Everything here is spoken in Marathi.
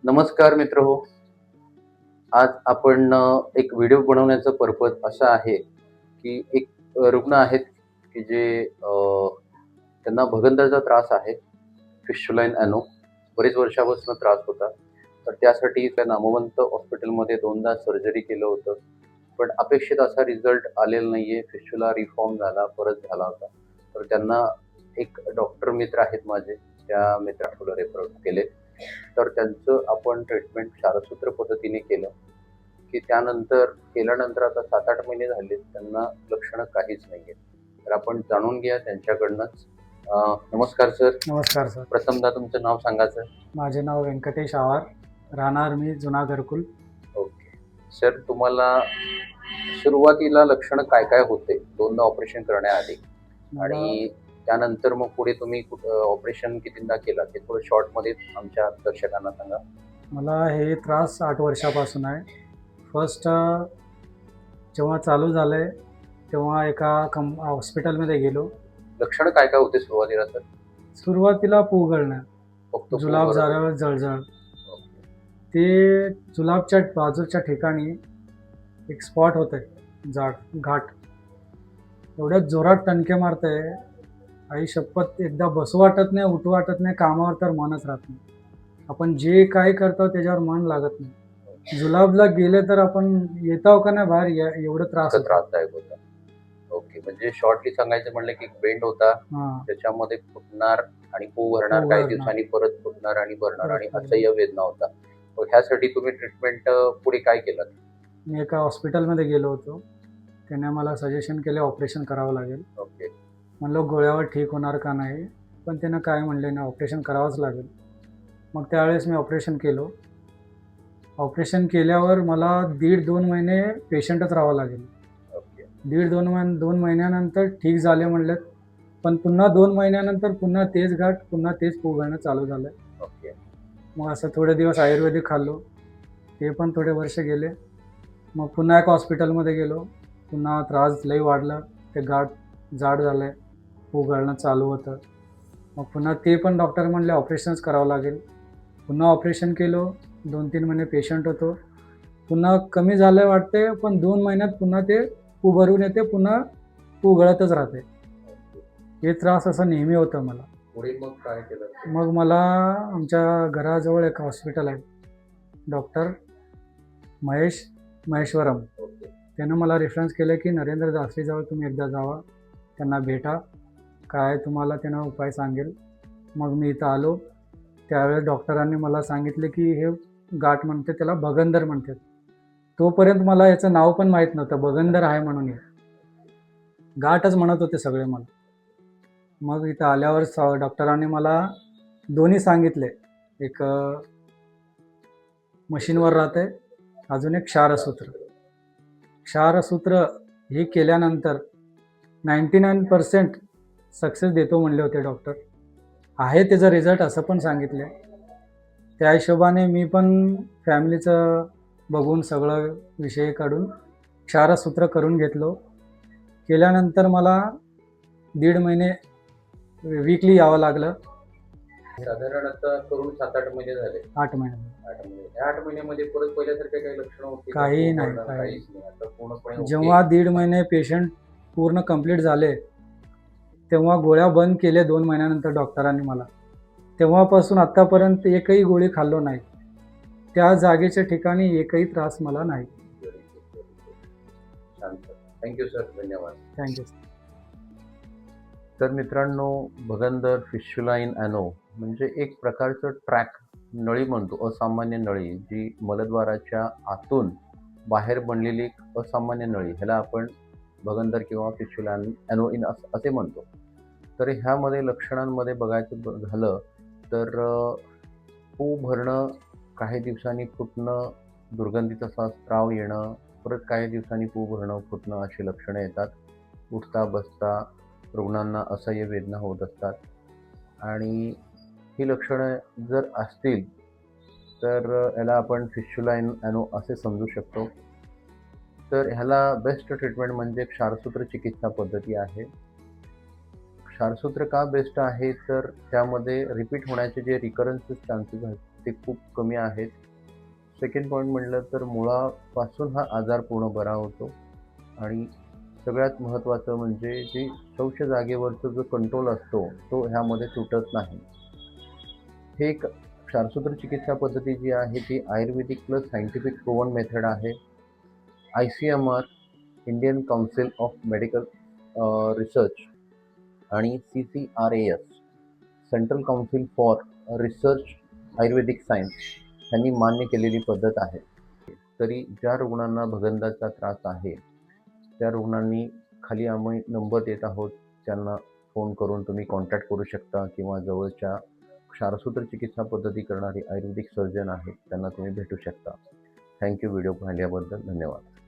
नमस्कार मित्र हो. आज आपण एक व्हिडिओ बनवण्याचा पर्पज असा आहे, की एक रुग्ण आहेत, की जे त्यांना भगंदरचा त्रास आहे. फिस्टुलाइन एनो. बरेच वर्षापासून त्रास होता. तर त्यासाठी त्या नामवंत हॉस्पिटलमध्ये 2दा सर्जरी केलं होतं. पण अपेक्षित असा रिझल्ट आलेला नाहीये. फिस्टुला रिफॉर्म झाला, परत झाला होता. तर त्यांना एक डॉक्टर मित्र आहेत माझे, त्या मित्राकडे रेफर केले. तर त्यांचं आपण ट्रीटमेंट क्षारसूत्र पद्धतीने केलं, की त्यानंतर केल्यानंतर आता 7-8 महिने झाले त्यांना लक्षणं काहीच नाहीयेत. तर आपण जाणून घ्या त्यांच्याकडनंच. नमस्कार सर. नमस्कार सर. प्रथमतः तुमचं नाव सांगा सर. माझे नाव व्यंकटेश आवार, राहणार मी जुना घरकुल. ओके. सर तुम्हाला सुरुवातीला लक्षणं काय होते 2दा ऑपरेशन करण्याआधी? आणि त्यानंतर मग पुढे तुम्ही ऑपरेशन कितींदा केलं ते थोडं शॉर्टमध्ये आमच्या दर्शकांना सांगा. मला हे त्रास 8 वर्षापासून आहे. फर्स्ट जेव्हा चालू झालंय तेव्हा एका हॉस्पिटलमध्ये गेलो. लक्षणं काय होते सुरुवातीला सर? सुरुवातीला पू गळणं, फक्त जुलाब बरं. झाल्यावर जळजळ. ओके. ते जुलाबच्या बाजूच्या ठिकाणी एक स्पॉट होतं घाट. एवढ्या जोरात टणके मारतंय, आई शपथ एकदा बसू वाटत नाही, उठू वाटत नाही, कामावर तर मनच राहत नाही. आपण जे काही करतो त्याच्यावर मन लागत नाही. जुलाबला गेले तर आपण येतो का नाही बाहेर, एवढं त्रासदायक होता. ओके. म्हणजे शॉर्टली सांगायचं म्हणलं की बेंड होता, त्याच्यामध्ये फुटणार आणि पू भरणार, काही दिवसांनी परत फुटणार आणि भरणार आणि असह्य वेदना होता. मग ह्यासाठी तुम्ही ट्रीटमेंट पुढे काय केलं? मी एका हॉस्पिटलमध्ये गेलो होतो. त्याने मला सजेशन केले ऑपरेशन करावं लागेल. ओके. म्हणलं गोळ्यावर ठीक होणार का नाही, पण त्यानं काय म्हणले नाही, ऑपरेशन करावंच लागेल. मग त्यावेळेस मी ऑपरेशन केलं. ऑपरेशन केल्यावर मला 1.5-2 महिने पेशंटच राहावं लागेल. ओके. 1.5-2 महिन्यानंतर ठीक झाले म्हणलेत, पण पुन्हा 2 महिन्यानंतर पुन्हा तेच गाठ, पुन्हा तेच पू गळणं चालू झालं. ओके. मग असं थोडे दिवस आयुर्वेदिक खाल्लो, ते पण थोडे वर्ष गेले. मग पुन्हा एका हॉस्पिटलमध्ये गेलो. पुन्हा त्रास लई वाढला, ते गाठ जाड झालं आहे, पू गळणं चालू होतं. मग पुन्हा ते पण डॉक्टर म्हणले ऑपरेशनच करावं लागेल. पुन्हा ऑपरेशन केलं. 2-3 महिने पेशंट होतो. पुन्हा कमी झालं वाटते, पण 2 महिन्यात पुन्हा ते पू भरून येते, पुन्हा पू गळतच राहते. हे त्रास असं नेहमी होतं मला. पुढे मग काय केलं? मग मला आमच्या घराजवळ एक हॉस्पिटल आहे, डॉक्टर महेश्वरम. त्यानं मला रेफरन्स केलं की नरेंद्र दासरीजवळ तुम्ही एकदा जावा, त्यांना भेटा, काय तुम्हाला त्यानं उपाय सांगेल. मग मी इथं आलो. त्यावेळेस डॉक्टरांनी मला सांगितले की हे गाठ म्हणते, त्याला भगंदर म्हणतात. तोपर्यंत मला याचं नाव पण माहीत नव्हतं, भगंदर आहे म्हणून. हे गाठच म्हणत होते सगळे मला. मग इथं आल्यावर डॉक्टरांनी मला दोन्ही सांगितले, एक मशीनवर राहते, अजून एक क्षारसूत्र. क्षारसूत्र हे केल्यानंतर 99% सक्सेस देतो म्हणले होते डॉक्टर. आहे त्याचा रिझल्ट असं पण सांगितले. त्या हिशोबाने मी पण फॅमिलीचं बघून सगळं विषय काढून क्षारसूत्र करून घेतलो. केल्यानंतर मला 1.5 महिने वीकली यावं लागलं. साधारण आता करून 7-8 महिने झाले. 8 महिने. 8 महिने. या 8 महिन्यामध्ये परत पहिल्यासारखे काही लक्षणं होती? काही नाही. काहीच नाही. आता पूर्णपणे जेव्हा 1.5 महिने पेशंट पूर्ण कंप्लीट झाले, तेव्हा गोळ्या बंद केले 2 महिन्यानंतर डॉक्टरांनी मला. तेव्हापासून आत्तापर्यंत एकही गोळी खाल्लो नाही. त्या जागेच्या ठिकाणी एकही त्रास मला नाही. छान सर. Thank you sir. धन्यवाद. थँक्यू. तर मित्रांनो, भगंदर फिस्टुलाइन एनो म्हणजे एक प्रकारचं ट्रॅक नळी म्हणतो, असामान्य नळी, जी मलद्वाराच्या आतून बाहेर बनलेली असामान्य नळी, ह्याला आपण भगंदर किंवा फिस्टुलाइन एनो असे म्हणतो. तर ह्यामध्ये लक्षणांमध्ये बघायचं झालं तर पू भरणं, काही दिवसांनी फुटणं, दुर्गंधीचा असा स्त्राव येणं, परत काही दिवसांनी पू भरणं, फुटणं अशी लक्षणं येतात. उठता बसता रुग्णांना असह्य वेदना होत असतात आणि ही लक्षणं जर असतील तर याला आपण फिस्टुलाइन एनो असे समजू शकतो. तर ह्याला बेस्ट ट्रीटमेंट म्हणजे क्षारसूत्र चिकित्सा पद्धती आहे. क्षारसूत्र का बेस्ट आहे तर त्यामध्ये रिपीट होण्याचे जे रिकरन्स चान्सेस आहेत ते खूप कमी आहेत. सेकंड पॉईंट म्हटलं तर मुळापासून हा आजार पूर्ण बरा होतो आणि सगळ्यात महत्त्वाचं म्हणजे जी शौच जागेवरचा जो कंट्रोल असतो तो ह्यामध्ये तुटत नाही. हे एक क्षारसूत्र चिकित्सा पद्धती जी आहे ती आयुर्वेदिक प्लस सायंटिफिक प्रूव्हन मेथड आहे. ICMR Indian council of medical research आणि CCRAS central council for research Ayurvedic science यांनी मान्य केलेली पद्धत आहे. तरी ज्या रुग्णांना भगंदाचा त्रास आहे त्या रुग्णांनी खाली आम्ही नंबर देत आहोत, त्यांना फोन करून तुम्ही कॉन्टॅक्ट करू शकता किंवा जवळच्या क्षारसूत्र चिकित्सा पद्धती करणारे आयुर्वेदिक सर्जन आहेत त्यांना तुम्ही भेटू शकता. थँक्यू व्हिडिओ पाहिल्याबद्दल धन्यवाद.